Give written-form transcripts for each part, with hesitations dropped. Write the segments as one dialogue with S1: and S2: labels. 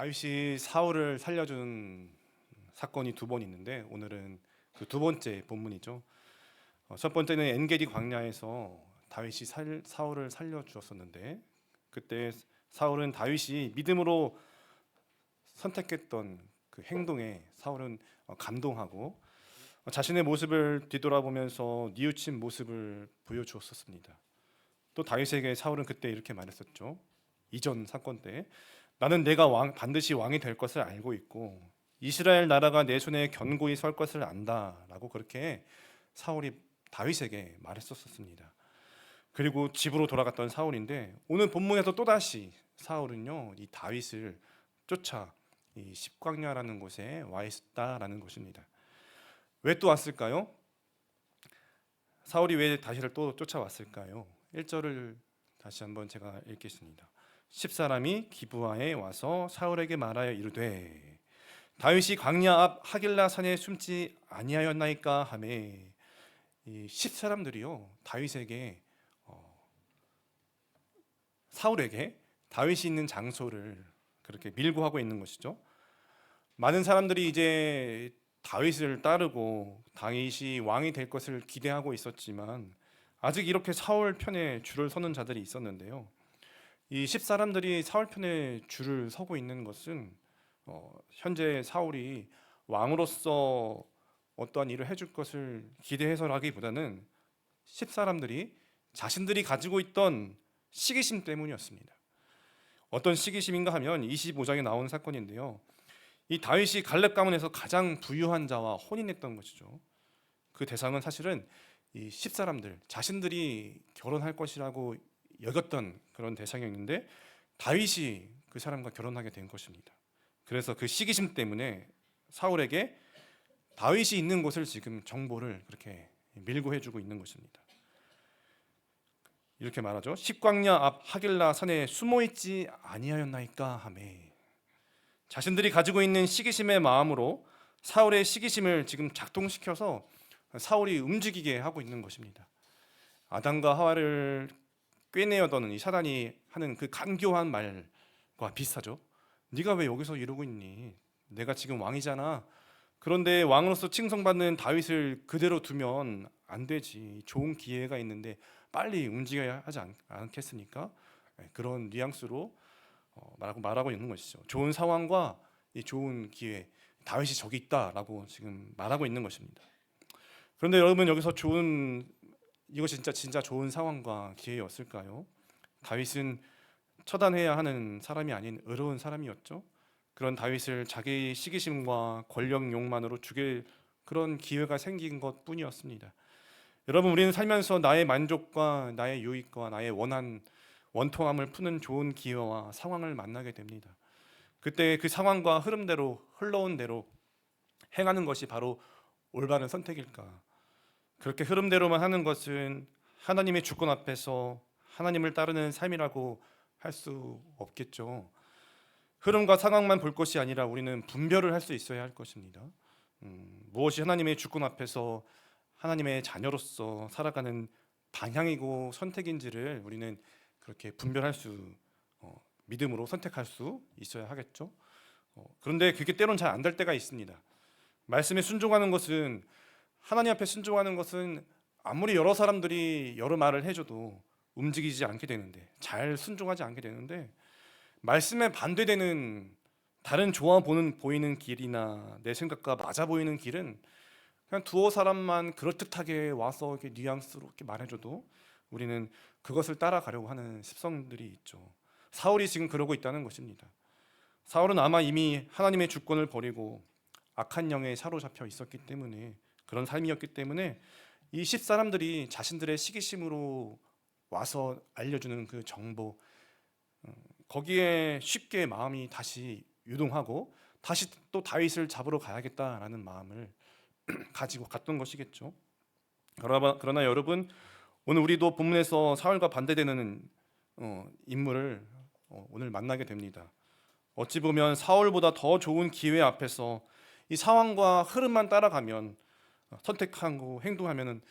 S1: 다윗이 사울을 살려준 사건이 두 번 있는데 오늘은 그 두 번째 본문이죠. 첫 번째는 엔게디 광야에서 다윗이 사울을 살려주었었는데 그때 사울은 다윗이 믿음으로 선택했던 그 행동에 사울은 감동하고 자신의 모습을 뒤돌아보면서 뉘우친 모습을 보여주었었습니다. 또 다윗에게 사울은 그때 이렇게 말했었죠. 이전 사건 때 나는 내가 반드시 왕이 될 것을 알고 있고 이스라엘 나라가 내 손에 견고히 설 것을 안다라고 그렇게 사울이 다윗에게 말했었습니다. 그리고 집으로 돌아갔던 사울인데 오늘 본문에서 또다시 사울은요 이 다윗을 쫓아 이 십광야라는 곳에 와 있었다라는 것입니다. 왜 또 왔을까요? 사울이 왜 다윗을 또 쫓아왔을까요? 1절을 다시 한번 제가 읽겠습니다. 10사람이 기브아에 와서 사울에게 말하여 이르되 다윗이 광야 앞 하길라 산에 숨지 아니하였나이까 하매 이 10사람들이요 다윗에게 사울에게 다윗이 있는 장소를 그렇게 밀고 하고 있는 것이죠. 많은 사람들이 이제 다윗을 따르고 다윗이 왕이 될 것을 기대하고 있었지만 아직 이렇게 사울 편에 줄을 서는 자들이 있었는데요. 이 10사람들이 사울 편에 줄을 서고 있는 것은 현재 사울이 왕으로서 어떠한 일을 해줄 것을 기대해서라기보다는 10사람들이 자신들이 가지고 있던 시기심 때문이었습니다. 어떤 시기심인가 하면 25장에 나온 사건인데요. 이 다윗이 갈렙 가문에서 가장 부유한 자와 혼인했던 것이죠. 그 대상은 사실은 이 10사람들 자신들이 결혼할 것이라고 여겼던 그런 대상이었는데 다윗이 그 사람과 결혼하게 된 것입니다. 그래서 그 시기심 때문에 사울에게 다윗이 있는 곳을 지금 정보를 그렇게 밀고 해주고 있는 것입니다. 이렇게 말하죠. 십광야 앞 하길라 산에 숨어있지 아니하였나이까 하매 자신들이 가지고 있는 시기심의 마음으로 사울의 시기심을 지금 작동시켜서 사울이 움직이게 하고 있는 것입니다. 아담과 하와를 꿰내어더는 이 사단이 하는 그 간교한 말과 비슷하죠. 네가 왜 여기서 이러고 있니? 내가 지금 왕이잖아. 그런데 왕으로서 칭송받는 다윗을 그대로 두면 안 되지. 좋은 기회가 있는데 빨리 움직여야 하지 않겠습니까? 그런 뉘앙스로 말하고 있는 것이죠. 좋은 상황과 이 좋은 기회, 다윗이 저기 있다라고 지금 말하고 있는 것입니다. 그런데 여러분 여기서 이것이 진짜 좋은 상황과 기회였을까요? 다윗은 처단해야 하는 사람이 아닌 의로운 사람이었죠. 그런 다윗을 자기의 시기심과 권력 욕망으로 죽일 그런 기회가 생긴 것뿐이었습니다. 여러분 우리는 살면서 나의 만족과 나의 유익과 나의 원통함을 푸는 좋은 기회와 상황을 만나게 됩니다. 그때 그 상황과 흐름대로 흘러온 대로 행하는 것이 바로 올바른 선택일까? 그렇게 흐름대로만 하는 것은 하나님의 주권 앞에서 하나님을 따르는 삶이라고 할 수 없겠죠. 흐름과 상황만 볼 것이 아니라 우리는 분별을 할 수 있어야 할 것입니다. 무엇이 하나님의 주권 앞에서 하나님의 자녀로서 살아가는 방향이고 선택인지를 우리는 그렇게 분별할 믿음으로 선택할 수 있어야 하겠죠. 그런데 그게 때론 잘 안 될 때가 있습니다. 말씀에 순종하는 것은 하나님 앞에 순종하는 것은 아무리 여러 사람들이 여러 말을 해줘도 움직이지 않게 되는데 잘 순종하지 않게 되는데 말씀에 반대되는 다른 보이는 길이나 내 생각과 맞아 보이는 길은 그냥 두어 사람만 그럴듯하게 와서 이렇게 뉘앙스로 이렇게 말해줘도 우리는 그것을 따라가려고 하는 습성들이 있죠. 사울이 지금 그러고 있다는 것입니다. 사울은 아마 이미 하나님의 주권을 버리고 악한 영에 사로잡혀 있었기 때문에 그런 삶이었기 때문에 이 10사람들이 자신들의 시기심으로 와서 알려주는 그 정보 거기에 쉽게 마음이 다시 유동하고 다시 또 다윗을 잡으러 가야겠다라는 마음을 가지고 갔던 것이겠죠. 그러나 여러분 오늘 우리도 본문에서 사울과 반대되는 인물을 오늘 만나게 됩니다. 어찌 보면 사울보다 더 좋은 기회 앞에서 이 상황과 흐름만 따라가면 선택하고 행동하면은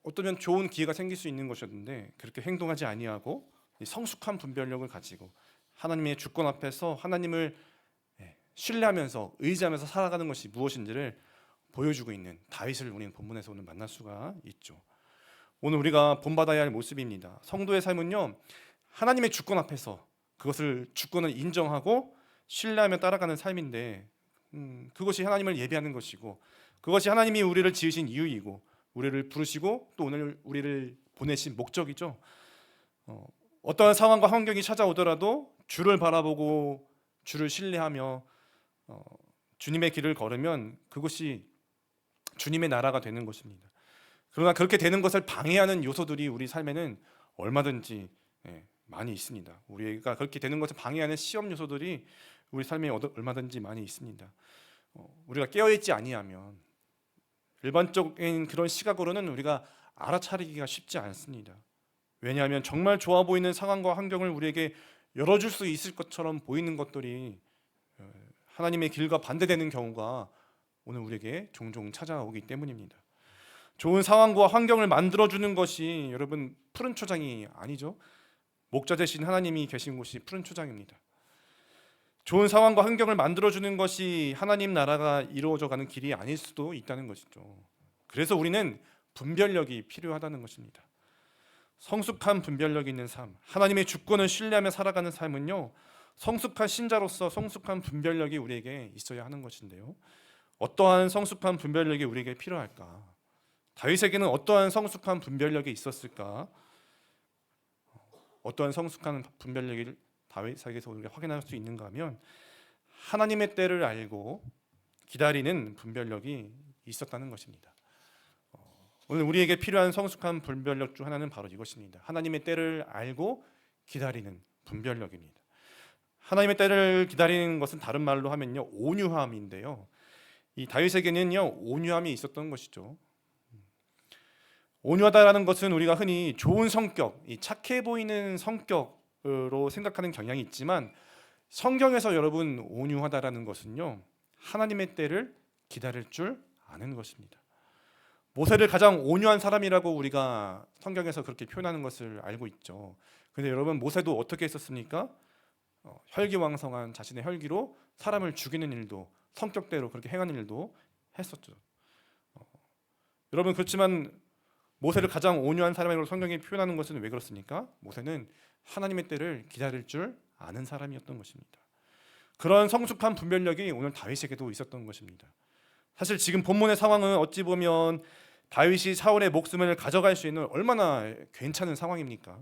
S1: 어쩌면 좋은 기회가 생길 수 있는 것이었는데 그렇게 행동하지 아니하고 성숙한 분별력을 가지고 하나님의 주권 앞에서 하나님을 신뢰하면서 의지하면서 살아가는 것이 무엇인지를 보여주고 있는 다윗을 우리는 본문에서 오늘 만날 수가 있죠. 오늘 우리가 본받아야 할 모습입니다. 성도의 삶은요, 하나님의 주권 앞에서 그것을 주권을 인정하고 신뢰하며 따라가는 삶인데, 그것이 하나님을 예배하는 것이고, 그것이 하나님이 우리를 지으신 이유이고, 우리를 부르시고 또 오늘 우리를 보내신 목적이죠. 어떠한 상황과 환경이 찾아오더라도 주를 바라보고 주를 신뢰하며 주님의 길을 걸으면 그것이 주님의 나라가 되는 것입니다. 그러나 그렇게 되는 것을 방해하는 요소들이 우리 삶에는 얼마든지 많이 있습니다. 우리가 그렇게 되는 것을 방해하는 시험 요소들이 우리 삶에 얼마든지 많이 있습니다. 우리가 깨어있지 아니하면 일반적인 그런 시각으로는 우리가 알아차리기가 쉽지 않습니다. 왜냐하면 정말 좋아 보이는 상황과 환경을 우리에게 열어줄 수 있을 것처럼 보이는 것들이 하나님의 길과 반대되는 경우가 오늘 우리에게 종종 찾아오기 때문입니다. 좋은 상황과 환경을 만들어주는 것이 여러분 푸른 초장이 아니죠. 목자 되신 하나님이 계신 곳이 푸른 초장입니다. 좋은 상황과 환경을 만들어주는 것이 하나님 나라가 이루어져가는 길이 아닐 수도 있다는 것이죠. 그래서 우리는 분별력이 필요하다는 것입니다. 성숙한 분별력이 있는 삶, 하나님의 주권을 신뢰하며 살아가는 삶은요, 성숙한 신자로서 성숙한 분별력이 우리에게 있어야 하는 것인데요, 어떠한 성숙한 분별력이 우리에게 필요할까? 다윗에게는 어떠한 성숙한 분별력이 있었을까? 어떠한 성숙한 분별력을 다윗에게서 우리가 확인할 수 있는가 하면 하나님의 때를 알고 기다리는 분별력이 있었다는 것입니다. 오늘 우리에게 필요한 성숙한 분별력 중 하나는 바로 이것입니다. 하나님의 때를 알고 기다리는 분별력입니다. 하나님의 때를 기다리는 것은 다른 말로 하면요, 온유함인데요, 이 다윗에게는요 온유함이 있었던 것이죠. 온유하다라는 것은 우리가 흔히 좋은 성격, 이 착해 보이는 성격으로 생각하는 경향이 있지만 성경에서 여러분 온유하다라는 것은요 하나님의 때를 기다릴 줄 아는 것입니다. 모세를 가장 온유한 사람이라고 우리가 성경에서 그렇게 표현하는 것을 알고 있죠. 그런데 여러분 모세도 어떻게 했었습니까? 혈기왕성한 자신의 혈기로 사람을 죽이는 일도 성격대로 그렇게 행하는 일도 했었죠. 여러분 그렇지만 모세를 가장 온유한 사람으로 성경이 표현하는 것은 왜 그렇습니까? 모세는 하나님의 때를 기다릴 줄 아는 사람이었던 것입니다. 그런 성숙한 분별력이 오늘 다윗에게도 있었던 것입니다. 사실 지금 본문의 상황은 어찌 보면 다윗이 사울의 목숨을 가져갈 수 있는 얼마나 괜찮은 상황입니까?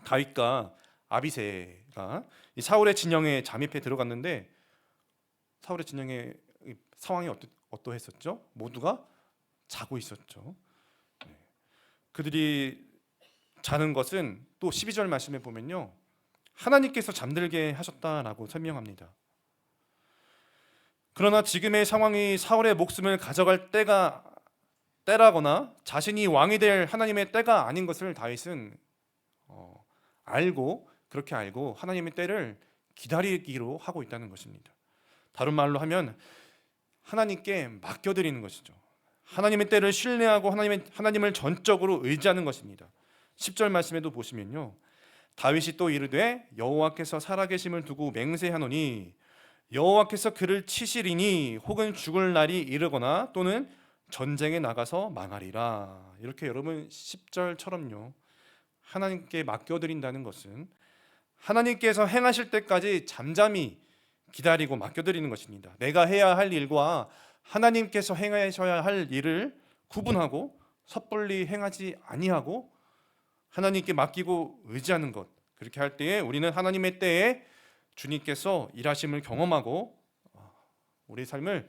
S1: 다윗과 아비새가 이 사울의 진영에 잠입해 들어갔는데 사울의 진영의 상황이 어떠했었죠? 모두가 자고 있었죠. 그들이 자는 것은 또 12절 말씀에 보면요, 하나님께서 잠들게 하셨다라고 설명합니다. 그러나 지금의 상황이 사울의 목숨을 가져갈 때라거나 자신이 왕이 될 하나님의 때가 아닌 것을 다윗은 그렇게 알고 하나님의 때를 기다리기로 하고 있다는 것입니다. 다른 말로 하면 하나님께 맡겨드리는 것이죠. 하나님의 때를 신뢰하고 하나님을 전적으로 의지하는 것입니다. 10절 말씀에도 보시면요, 다윗이 또 이르되 여호와께서 살아계심을 두고 맹세하노니 여호와께서 그를 치시리니 혹은 죽을 날이 이르거나 또는 전쟁에 나가서 망하리라. 이렇게 여러분 10절처럼요 하나님께 맡겨드린다는 것은 하나님께서 행하실 때까지 잠잠히 기다리고 맡겨드리는 것입니다. 내가 해야 할 일과 하나님께서 행하셔야 할 일을 구분하고 섣불리 행하지 아니하고 하나님께 맡기고 의지하는 것, 그렇게 할 때에 우리는 하나님의 때에 주님께서 일하심을 경험하고 우리 삶을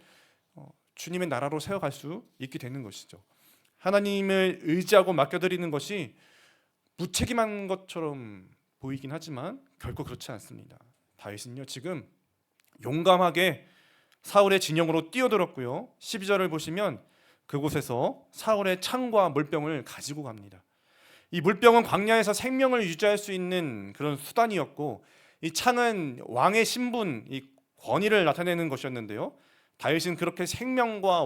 S1: 주님의 나라로 세워갈 수 있게 되는 것이죠. 하나님을 의지하고 맡겨드리는 것이 무책임한 것처럼 보이긴 하지만 결코 그렇지 않습니다. 다윗은요 지금 용감하게 사울의 진영으로 뛰어들었고요, 12절을 보시면 그곳에서 사울의 창과 물병을 가지고 갑니다. 이 물병은 광야에서 생명을 유지할 수 있는 그런 수단이었고, 이 창은 왕의 신분, 이 권위를 나타내는 것이었는데요, 다윗은 그렇게 생명과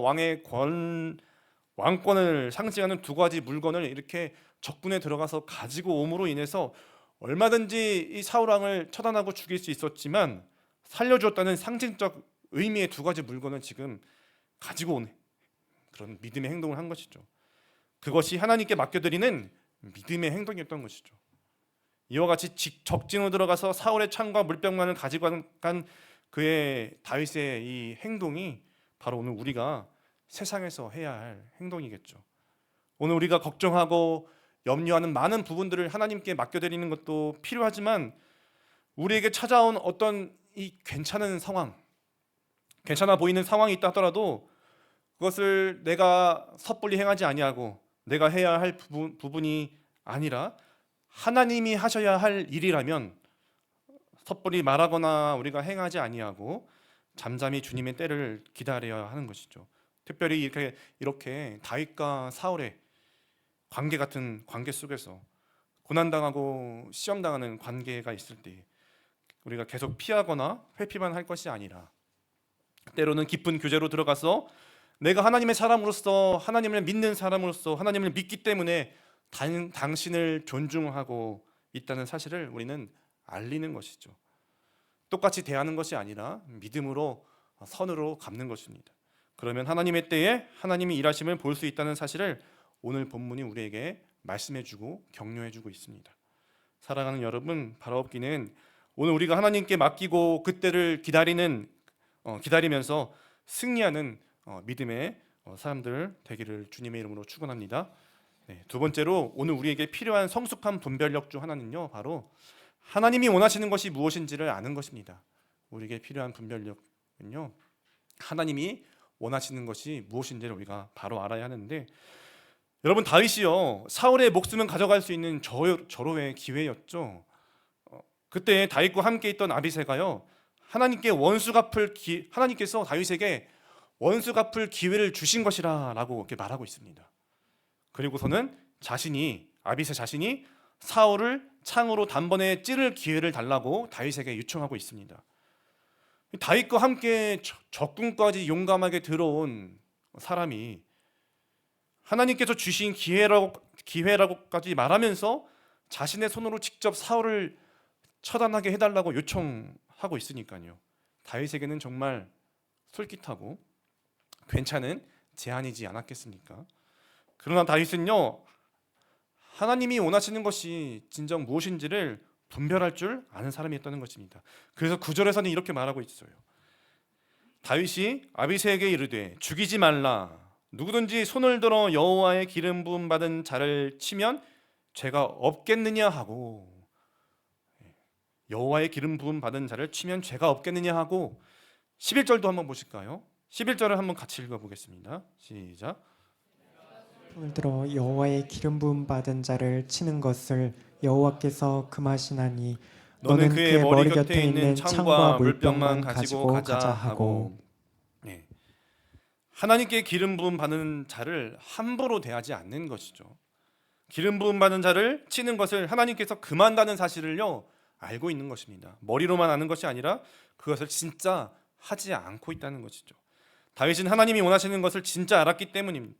S1: 왕권을 상징하는 두 가지 물건을 이렇게 적군에 들어가서 가지고 옴으로 인해서 얼마든지 이 사울 왕을 처단하고 죽일 수 있었지만 살려주었다는 상징적 의미의 두 가지 물건을 지금 가지고 온 그런 믿음의 행동을 한 것이죠. 그것이 하나님께 맡겨드리는 믿음의 행동이었던 것이죠. 이와 같이 적진으로 들어가서 사울의 창과 물병만을 가지고 간 그의 다윗의 이 행동이 바로 오늘 우리가 세상에서 해야 할 행동이겠죠. 오늘 우리가 걱정하고 염려하는 많은 부분들을 하나님께 맡겨드리는 것도 필요하지만 우리에게 찾아온 어떤 이 괜찮은 상황, 괜찮아 보이는 상황이 있다 하더라도 그것을 내가 섣불리 행하지 아니하고 내가 해야 할 부분이 아니라 하나님이 하셔야 할 일이라면 섣불리 말하거나 우리가 행하지 아니하고 잠잠히 주님의 때를 기다려야 하는 것이죠. 특별히 이렇게 다윗과 사울의 관계 같은 관계 속에서 고난당하고 시험당하는 관계가 있을 때 우리가 계속 피하거나 회피만 할 것이 아니라 때로는 깊은 교제로 들어가서 내가 하나님의 사람으로서 하나님을 믿는 사람으로서 하나님을 믿기 때문에 당신을 존중하고 있다는 사실을 우리는 알리는 것이죠. 똑같이 대하는 것이 아니라 믿음으로 선으로 갚는 것입니다. 그러면 하나님의 때에 하나님이 일하심을 볼 수 있다는 사실을 오늘 본문이 우리에게 말씀해주고 격려해주고 있습니다. 사랑하는 여러분, 바라옵기는 오늘 우리가 하나님께 맡기고 그때를 기다리면서 승리하는 믿음의 사람들 되기를 주님의 이름으로 축원합니다. 두 번째로 오늘 우리에게 필요한 성숙한 분별력 중 하나는요, 바로 하나님이 원하시는 것이 무엇인지를 아는 것입니다. 우리에게 필요한 분별력은요, 하나님이 원하시는 것이 무엇인지를 우리가 바로 알아야 하는데, 여러분 다윗이요 사울의 목숨은 가져갈 수 있는 절호의 기회였죠. 그때 다윗과 함께 있던 아비새가요 하나님께서 다윗에게 원수 갚을 기회를 주신 것이라라고 이렇게 말하고 있습니다. 그리고서는 아비새 자신이 사울을 창으로 단번에 찌를 기회를 달라고 다윗에게 요청하고 있습니다. 다윗과 함께 적군까지 용감하게 들어온 사람이 하나님께서 주신 기회라고까지 말하면서 자신의 손으로 직접 사울을 처단하게 해달라고 요청하고 있으니까요. 다윗에게는 정말 솔깃하고 괜찮은 제안이지 않았겠습니까? 그러나 다윗은요 하나님이 원하시는 것이 진정 무엇인지를 분별할 줄 아는 사람이었다는 것입니다. 그래서 9절에서는 이렇게 말하고 있어요. 다윗이 아비새에게 이르되 죽이지 말라. 누구든지 손을 들어 여호와의 기름 부음 받은 자를 치면 죄가 없겠느냐 하고, 여호와의 기름 부음 받은 자를 치면 죄가 없겠느냐 하고 11절도 한번 보실까요? 11절을 한번 같이 읽어보겠습니다. 시작.
S2: 손을 들어 여호와의 기름 부음 받은 자를 치는 것을 여호와께서 금하시나니
S1: 너는 그의 머리 곁에 있는 창과 물병만 가지고 가자 하고. 하나님께 기름 부음 받는 자를 함부로 대하지 않는 것이죠. 기름 부음 받는 자를 치는 것을 하나님께서 금한다는 사실을요 알고 있는 것입니다. 머리로만 아는 것이 아니라 그것을 진짜 하지 않고 있다는 것이죠. 다윗은 하나님이 원하시는 것을 진짜 알았기 때문입니다.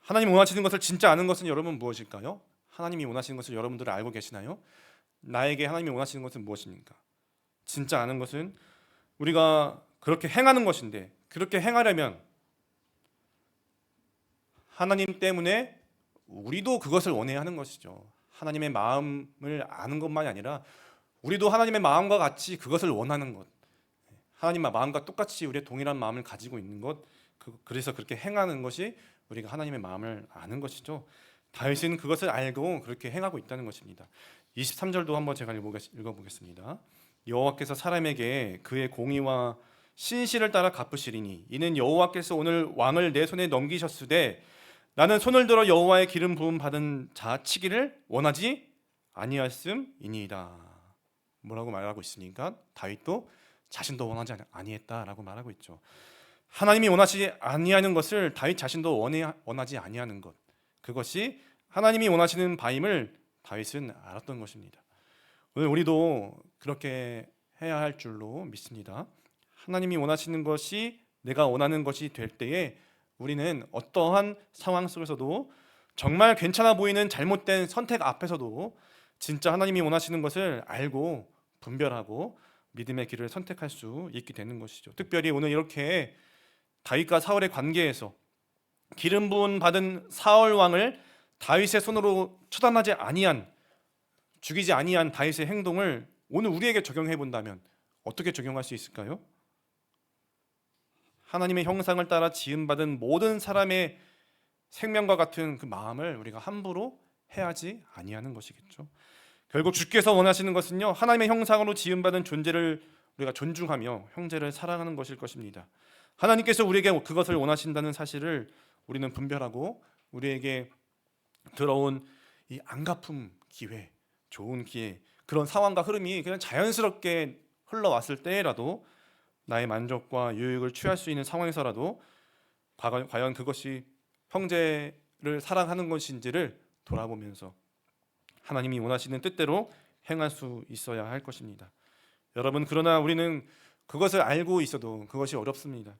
S1: 하나님이 원하시는 것을 진짜 아는 것은 여러분 무엇일까요? 하나님이 원하시는 것을 여러분들은 알고 계시나요? 나에게 하나님이 원하시는 것은 무엇입니까? 진짜 아는 것은 우리가 그렇게 행하는 것인데, 그렇게 행하려면 하나님 때문에 우리도 그것을 원해야 하는 것이죠. 하나님의 마음을 아는 것만이 아니라 우리도 하나님의 마음과 같이 그것을 원하는 것, 하나님의 마음과 똑같이 우리의 동일한 마음을 가지고 있는 것, 그래서 그렇게 행하는 것이 우리가 하나님의 마음을 아는 것이죠. 다윗은 그것을 알고 그렇게 행하고 있다는 것입니다. 23절도 한번 제가 읽어보겠습니다. 여호와께서 사람에게 그의 공의와 신실을 따라 갚으시리니 이는 여호와께서 오늘 왕을 내 손에 넘기셨으되 나는 손을 들어 여호와의 기름 부음 받은 자 치기를 원하지 아니하였음이니이다. 뭐라고 말하고 있으니까 다윗도 자신도 원하지 아니했다라고 말하고 있죠. 하나님이 원하지 아니하는 것을 다윗 자신도 원하지 아니하는 것, 그것이 하나님이 원하시는 바임을 다윗은 알았던 것입니다. 오늘 우리도 그렇게 해야 할 줄로 믿습니다. 하나님이 원하시는 것이 내가 원하는 것이 될 때에 우리는 어떠한 상황 속에서도 정말 괜찮아 보이는 잘못된 선택 앞에서도 진짜 하나님이 원하시는 것을 알고 분별하고 믿음의 길을 선택할 수 있게 되는 것이죠. 특별히 오늘 이렇게 다윗과 사울의 관계에서 기름 부음 받은 사울 왕을 다윗의 손으로 처단하지 아니한, 죽이지 아니한 다윗의 행동을 오늘 우리에게 적용해 본다면 어떻게 적용할 수 있을까요? 하나님의 형상을 따라 지음받은 모든 사람의 생명과 같은 그 마음을 우리가 함부로 해하지 아니하는 것이겠죠. 결국 주께서 원하시는 것은요, 하나님의 형상으로 지음받은 존재를 우리가 존중하며 형제를 사랑하는 것일 것입니다. 하나님께서 우리에게 그것을 원하신다는 사실을 우리는 분별하고 우리에게 들어온 이 안갚음 기회, 좋은 기회, 그런 상황과 흐름이 그냥 자연스럽게 흘러왔을 때라도 나의 만족과 유익을 취할 수 있는 상황에서라도 과연 그것이 형제를 사랑하는 것인지를 돌아보면서 하나님이 원하시는 뜻대로 행할 수 있어야 할 것입니다. 여러분, 그러나 우리는 그것을 알고 있어도 그것이 어렵습니다.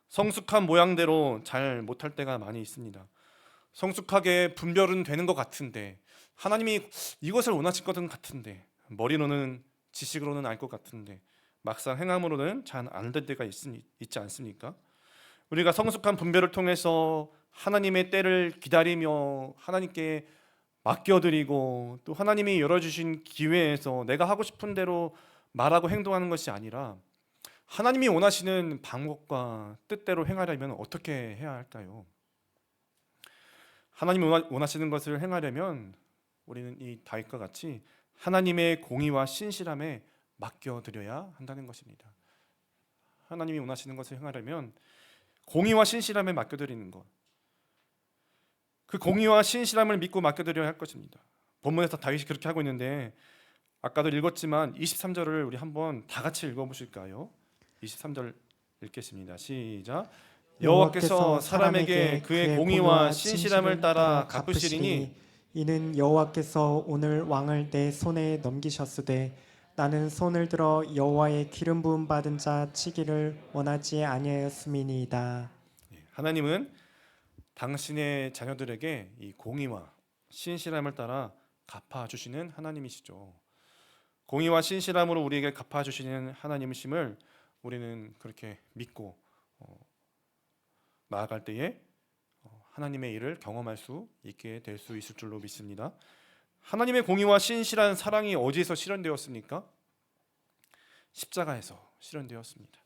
S1: 성숙한 모양대로 잘 못할 때가 많이 있습니다. 성숙하게 분별은 되는 것 같은데, 하나님이 이것을 원하실 것은 같은데, 머리로는 지식으로는 알 것 같은데 막상 행함으로는 잘 안 될 때가 있지 않습니까? 우리가 성숙한 분별을 통해서 하나님의 때를 기다리며 하나님께 맡겨드리고 또 하나님이 열어주신 기회에서 내가 하고 싶은 대로 말하고 행동하는 것이 아니라 하나님이 원하시는 방법과 뜻대로 행하려면 어떻게 해야 할까요? 하나님이 원하시는 것을 행하려면 우리는 이 다윗과 같이 하나님의 공의와 신실함에 맡겨드려야 한다는 것입니다. 하나님이 원하시는 것을 행하려면 공의와 신실함에 맡겨드리는 것, 그 공의와 신실함을 믿고 맡겨드려야 할 것입니다. 본문에서 다윗이 그렇게 하고 있는데 아까도 읽었지만 23절을 우리 한번 다 같이 읽어보실까요? 23절 읽겠습니다. 시작. 여호와께서 사람에게 그의 공의와 신실함을 따라 갚으시리니
S2: 이는 여호와께서 오늘 왕을 내 손에 넘기셨으되 나는 손을 들어 여호와의 기름 부음 받은 자 치기를 원하지 아니하였음이니이다.
S1: 하나님은 당신의 자녀들에게 이 공의와 신실함을 따라 갚아주시는 하나님이시죠. 공의와 신실함으로 우리에게 갚아주시는 하나님이심을 우리는 그렇게 믿고 나아갈 때에 하나님의 일을 경험할 수 있게 될 수 있을 줄로 믿습니다. 하나님의 공의와 신실한 사랑이 어디에서 실현되었습니까? 십자가에서 실현되었습니다.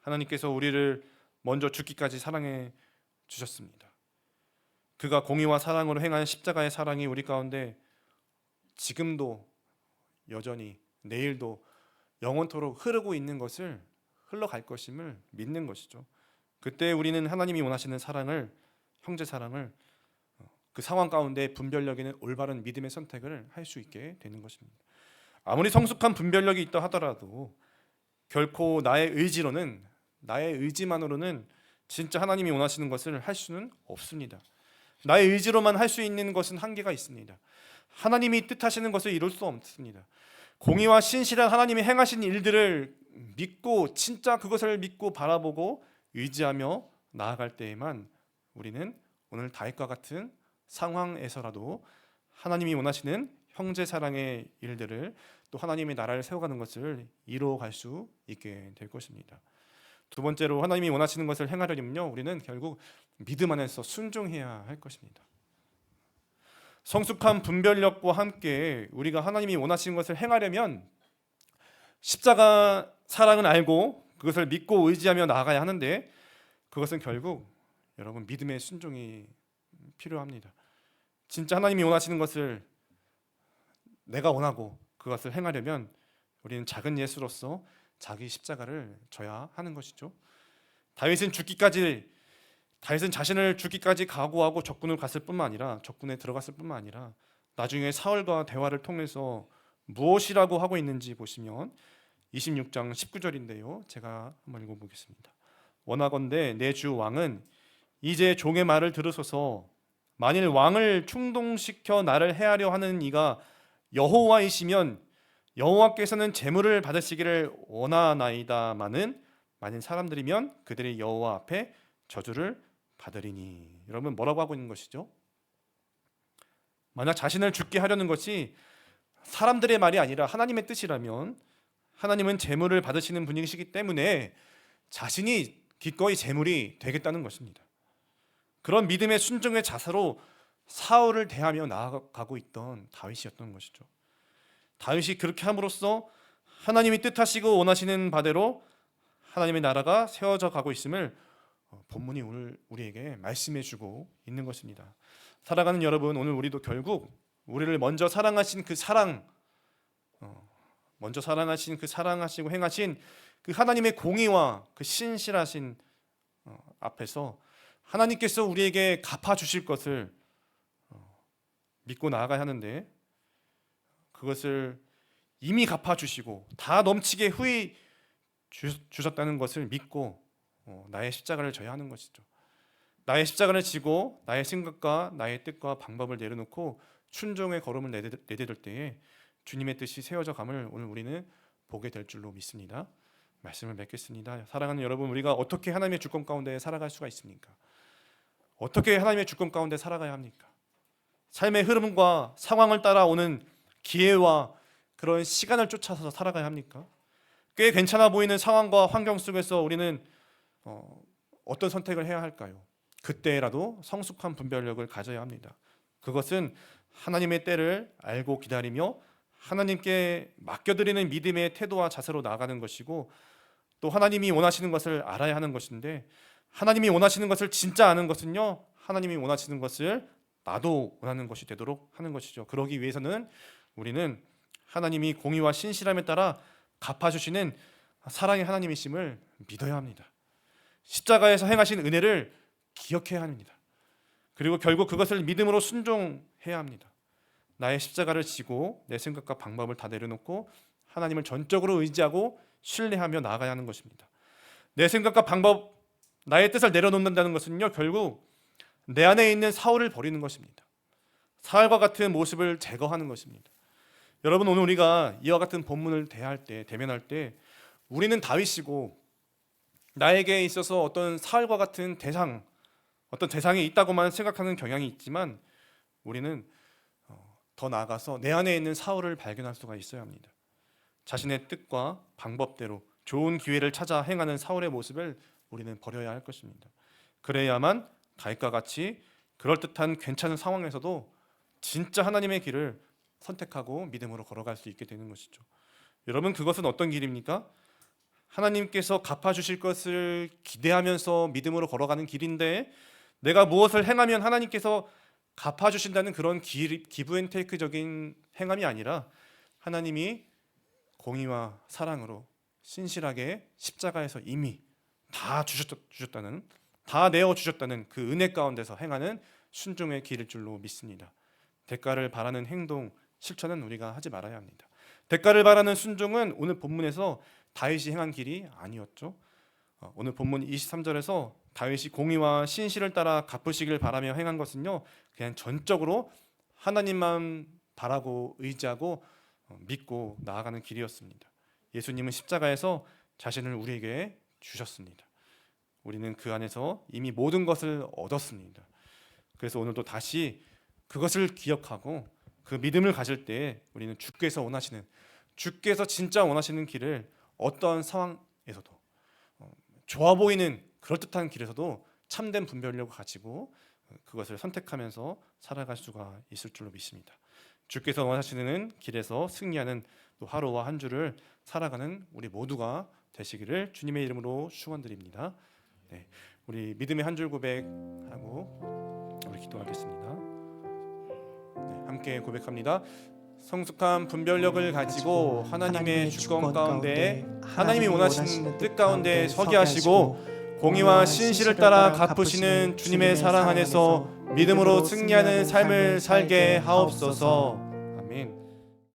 S1: 하나님께서 우리를 먼저 죽기까지 사랑해 주셨습니다. 그가 공의와 사랑으로 행한 십자가의 사랑이 우리 가운데 지금도 여전히 내일도 영원토록 흐르고 있는 것을, 흘러갈 것임을 믿는 것이죠. 그때 우리는 하나님이 원하시는 사랑을, 형제 사랑을 그 상황 가운데 분별력 있는 올바른 믿음의 선택을 할 수 있게 되는 것입니다. 아무리 성숙한 분별력이 있다 하더라도 결코 나의 의지로는, 나의 의지만으로는 진짜 하나님이 원하시는 것을 할 수는 없습니다. 나의 의지로만 할 수 있는 것은 한계가 있습니다. 하나님이 뜻하시는 것을 이룰 수 없습니다. 공의와 신실한 하나님이 행하신 일들을 믿고, 진짜 그것을 믿고 바라보고 의지하며 나아갈 때에만 우리는 오늘 다윗과 같은 상황에서라도 하나님이 원하시는 형제 사랑의 일들을, 또 하나님의 나라를 세워가는 것을 이루어갈 수 있게 될 것입니다. 두 번째로 하나님이 원하시는 것을 행하려면요, 우리는 결국 믿음 안에서 순종해야 할 것입니다. 성숙한 분별력과 함께 우리가 하나님이 원하시는 것을 행하려면 십자가 사랑은 알고 그것을 믿고 의지하며 나아가야 하는데, 그것은 결국 여러분 믿음의 순종이 필요합니다. 진짜 하나님이 원하시는 것을 내가 원하고 그것을 행하려면 우리는 작은 예수로서 자기 십자가를 져야 하는 것이죠. 다윗은 자신을 죽기까지 각오하고 적군을 갔을 뿐만 아니라, 적군에 들어갔을 뿐만 아니라 나중에 사울과 대화를 통해서 무엇이라고 하고 있는지 보시면 26장 19절인데요. 제가 한번 읽어보겠습니다. 원하건대 내 주 왕은 이제 종의 말을 들으소서. 만일 왕을 충동시켜 나를 해하려 하는 이가 여호와이시면 여호와께서는 재물을 받으시기를 원하나이다마는 만일 사람들이면 그들이 여호와 앞에 저주를 받으리니. 여러분, 뭐라고 하고 있는 것이죠? 만약 자신을 죽게 하려는 것이 사람들의 말이 아니라 하나님의 뜻이라면 하나님은 재물을 받으시는 분이시기 때문에 자신이 기꺼이 재물이 되겠다는 것입니다. 그런 믿음의 순종의 자세로 사울을 대하며 나아가고 있던 다윗이었던 것이죠. 다윗이 그렇게 함으로써 하나님이 뜻하시고 원하시는 바대로 하나님의 나라가 세워져 가고 있음을 본문이 오늘 우리에게 말씀해 주고 있는 것입니다. 살아가는 여러분, 오늘 우리도 결국 우리를 먼저 사랑하신 그 사랑, 먼저 사랑하신 그 사랑하시고 행하신 그 하나님의 공의와 그 신실하신 앞에서 하나님께서 우리에게 갚아주실 것을 믿고 나아가야 하는데, 그것을 이미 갚아주시고 다 넘치게 후히 주셨다는 것을 믿고 나의 십자가를 져야 하는 것이죠. 나의 십자가를 지고 나의 생각과 나의 뜻과 방법을 내려놓고 순종의 걸음을 내디딜 때에 주님의 뜻이 세워져 감을 오늘 우리는 보게 될 줄로 믿습니다. 말씀을 맺겠습니다. 사랑하는 여러분, 우리가 어떻게 하나님의 주권 가운데 살아갈 수가 있습니까? 어떻게 하나님의 주권 가운데 살아가야 합니까? 삶의 흐름과 상황을 따라오는 기회와 그런 시간을 쫓아서 살아가야 합니까? 꽤 괜찮아 보이는 상황과 환경 속에서 우리는 어떤 선택을 해야 할까요? 그때라도 성숙한 분별력을 가져야 합니다. 그것은 하나님의 때를 알고 기다리며 하나님께 맡겨드리는 믿음의 태도와 자세로 나아가는 것이고, 또 하나님이 원하시는 것을 알아야 하는 것인데, 하나님이 원하시는 것을 진짜 아는 것은요, 하나님이 원하시는 것을 나도 원하는 것이 되도록 하는 것이죠. 그러기 위해서는 우리는 하나님이 공의와 신실함에 따라 갚아주시는 사랑의 하나님이심을 믿어야 합니다. 십자가에서 행하신 은혜를 기억해야 합니다. 그리고 결국 그것을 믿음으로 순종해야 합니다. 나의 십자가를 지고 내 생각과 방법을 다 내려놓고 하나님을 전적으로 의지하고 신뢰하며 나아가야 하는 것입니다. 내 생각과 방법, 나의 뜻을 내려놓는다는 것은요, 결국 내 안에 있는 사울을 버리는 것입니다. 사울과 같은 모습을 제거하는 것입니다. 여러분, 오늘 우리가 이와 같은 본문을 대면할 때 우리는 다윗이고 나에게 있어서 어떤 사울과 같은 어떤 대상이 있다고만 생각하는 경향이 있지만, 우리는 더 나아가서 내 안에 있는 사울을 발견할 수가 있어야 합니다. 자신의 뜻과 방법대로 좋은 기회를 찾아 행하는 사울의 모습을 우리는 버려야 할 것입니다. 그래야만 다윗과 같이 그럴듯한 괜찮은 상황에서도 진짜 하나님의 길을 선택하고 믿음으로 걸어갈 수 있게 되는 것이죠. 여러분, 그것은 어떤 길입니까? 하나님께서 갚아주실 것을 기대하면서 믿음으로 걸어가는 길인데, 내가 무엇을 행하면 하나님께서 갚아주신다는 그런 기브앤테이크적인 행함이 아니라 하나님이 공의와 사랑으로 신실하게 십자가에서 이미 다 주셨다는, 다 내어주셨다는 그 은혜 가운데서 행하는 순종의 길일 줄로 믿습니다. 대가를 바라는 행동, 실천은 우리가 하지 말아야 합니다. 대가를 바라는 순종은 오늘 본문에서 다윗이 행한 길이 아니었죠. 오늘 본문 23절에서 다윗이 공의와 신실을 따라 갚으시길 바라며 행한 것은요, 그냥 전적으로 하나님만 바라고 의지하고 믿고 나아가는 길이었습니다. 예수님은 십자가에서 자신을 우리에게 주셨습니다. 우리는 그 안에서 이미 모든 것을 얻었습니다. 그래서 오늘도 다시 그것을 기억하고 그 믿음을 가질 때 우리는 주께서 진짜 원하시는 길을 어떠한 상황에서도 좋아 보이는 그럴듯한 길에서도 참된 분별력을 가지고 그것을 선택하면서 살아갈 수가 있을 줄로 믿습니다. 주께서 원하시는 길에서 승리하는 또 하루와 한 주를 살아가는 우리 모두가 되시기를 주님의 이름으로 축원드립니다. 네, 우리 믿음의 한 줄 고백하고 우리 기도하겠습니다. 네, 함께 고백합니다. 성숙한 분별력을 가지고 하나님의 주권 가운데 하나님이 원하시는 뜻 가운데 서게 하시고 공의와 신실을 따라 갚으시는 주님의 사랑 안에서 믿음으로 승리하는 삶을 살게 하옵소서.